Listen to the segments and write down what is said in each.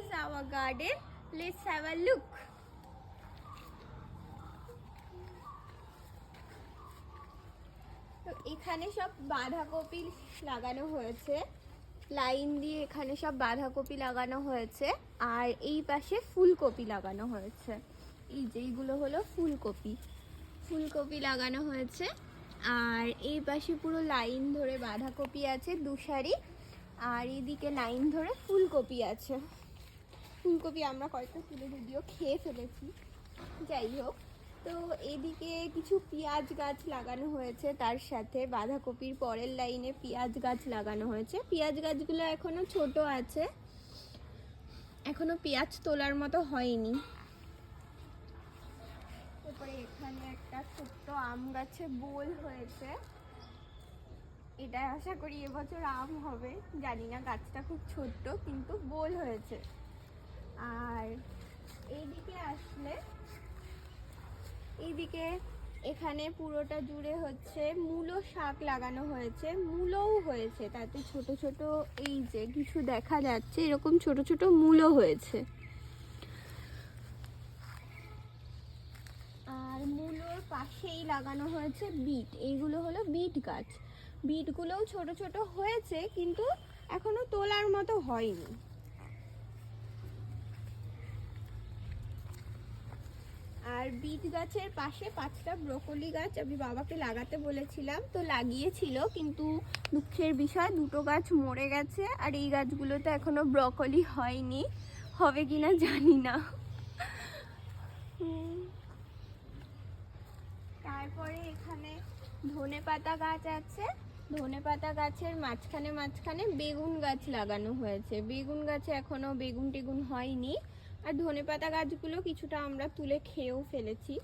is our garden. Let's have a look. তো এখানে সব বাঁধাকপি লাগানো হয়েছে, লাইন দিয়ে এখানে সব বাঁধাকপি লাগানো হয়েছে, আর এই পাশে ফুলকপি লাগানো হয়েছে। এই যে এইগুলো হলো ফুলকপি, ফুলকপি লাগানো হয়েছে। আর এই পাশে পুরো লাইন ধরে বাঁধাকপি আছে দু সারি, আর এইদিকে লাইন ধরে ফুলকপি আছে। ফুলকপি আমরা কয়েকটা তুলে ভিডিও খেয়ে ফেলেছি, যাই হোক। তো এদিকে কিছু পেঁয়াজ গাছ লাগানো হয়েছে, তার সাথে বাঁধাকপির পরের লাইনে পেঁয়াজ গাছ লাগানো হয়েছে। পেঁয়াজ গাছগুলো এখনো ছোট আছে, এখনো পেঁয়াজ তোলার মতো হয়নি। তারপরে এখানে একটা ছোট্ট আম গাছে বোল হয়েছে, এটা আশা করি এবছর আম হবে, জানি না, গাছটা খুব ছোট্ট কিন্তু বোল হয়েছে। আর এইদিকে আসলে এইদিকে এখানে পুরোটা জুড়ে হচ্ছে মূলো শাক লাগানো হয়েছে, মূলোও হয়েছে, তাতে ছোট ছোট এই যে কিছু দেখা যাচ্ছে, এরকম ছোট ছোট মূলো হয়েছে। আর মূলোর পাশেই লাগানো হয়েছে বিট, এইগুলো হলো বিট গাছ। বিটগুলোও ছোট ছোট হয়েছে কিন্তু এখনো তোলার মতো হয়নি। আর বিট গাছের পাশে 5টা ব্রকলি গাছ আমি বাবাকে লাগাতে বলেছিলাম, তো লাগিয়েছিল, কিন্তু দুঃখের বিষয় 2টো গাছ মরে গেছে। আর এই গাছগুলোতে এখনো ব্রকলি হয়নি, হবে কিনা জানি না। তারপরে এখানে ধনেপাতা গাছ আছে, ধনেপাতা গাছের মাঝখানে মাঝখানে বেগুন গাছ লাগানো হয়েছে। বেগুন গাছে এখনো বেগুন টেগুন হয়নি। আর ধনেপাতা গাছগুলো কিছুটা আমরা তুলে খেয়েও ফেলেছি।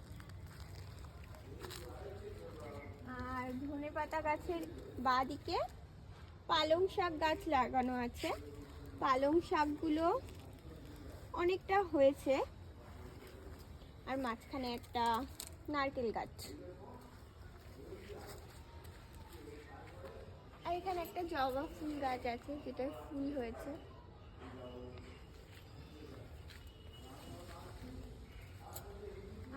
আর ধনেপাতা গাছের বাঁদিকে পালং শাক গাছ লাগানো আছে, পালং শাকগুলো অনেকটা হয়েছে। আর মাঝখানে একটা নারকেল গাছ, আর এখানে একটা জবা ফুল গাছ আছে যেটা ফুল হয়েছে।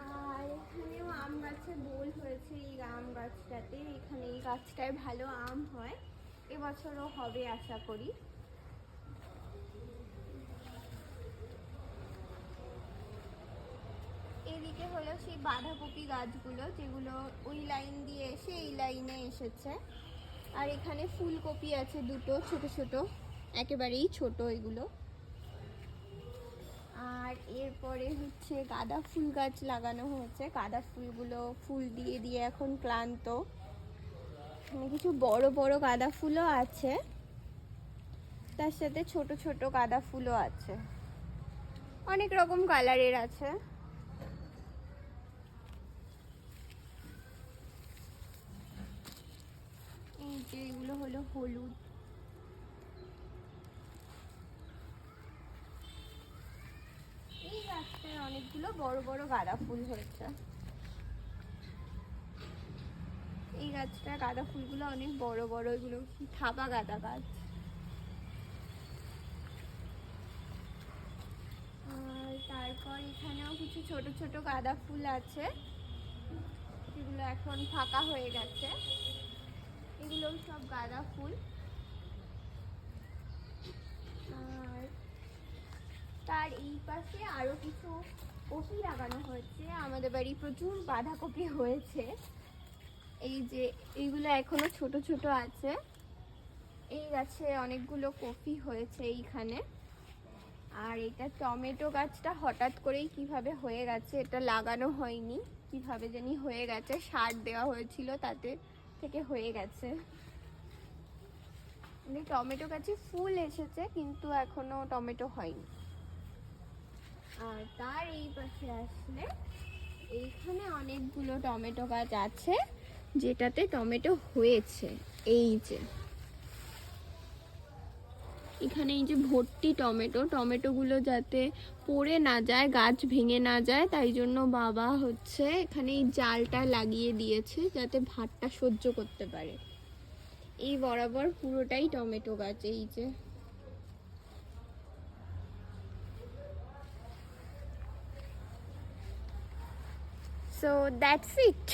আর এখানেও আম গাছে বোল হয়েছে, এই আম গাছটাতে, এখানে এই গাছটায় ভালো আম হয়, এবছরও হবে আশা করি। এদিকে হলো সেই বাঁধাকপি গাছগুলো, যেগুলো ওই লাইন দিয়ে এসে এই লাইনে এসেছে। আর এখানে ফুলকপি আছে 2টো ছোট ছোট, একেবারেই ছোট এগুলো। আর এরপরে হচ্ছে গাঁদা ফুল গাছ লাগানো হয়েছে, গাঁদা ফুলগুলো ফুল দিয়ে দিয়ে এখন ক্লান্ত। এখানে কিছু বড় বড় গাঁদা ফুলও আছে, তার সাথে ছোট ছোট গাঁদা ফুলও আছে, অনেক রকম কালারের আছে। এই যে এগুলো হলো হলুদ। এই গাছটায় অনেকগুলো বড় বড় গাঁদা ফুল হয়েছে, এই গাছটা গাঁদা ফুলগুলো অনেক বড় বড়, এগুলো থাবা গাঁদা গাছ। আর তারপর এখানেও কিছু ছোট ছোট গাঁদা ফুল আছে, এগুলো এখন ফাঁকা হয়ে গেছে, এগুলো সব গাঁদা ফুল। আর তার এই পাশে আরো কিছু কপি লাগানো হয়েছে, আমাদের বাড়ি প্রচুর বাঁধাকপি হয়েছে। এই যে এইগুলো এখনো ছোট ছোট আছে, এই গাছে অনেকগুলো কপি হয়েছে এইখানে। আর এটা টমেটো গাছটা হঠাৎ করেই কিভাবে হয়ে গেছে, এটা লাগানো হয়নি, কিভাবে জানি হয়ে গেছে, সার দেওয়া হয়েছিল তাতে থেকে হয়ে গেছে। টমেটো গাছে ফুল এসেছে কিন্তু এখনো টমেটো হয়নি। আর তার এই পাশে আসলে এইখানে অনেকগুলো টমেটো গাছ আছে যেটাতে টমেটো হয়েছে। এই যে এখানে এই যে ভর্তি টমেটো, টমেটোগুলো যাতে পড়ে না যায়, গাছ ভেঙে না যায়, তাই জন্য বাবা হচ্ছে এখানে এই জালটা লাগিয়ে দিয়েছে যাতে ভাতটা সহ্য করতে পারে। এই বরাবর পুরোটাই টমেটো গাছ। এই যে সো দ্যাটস ইট।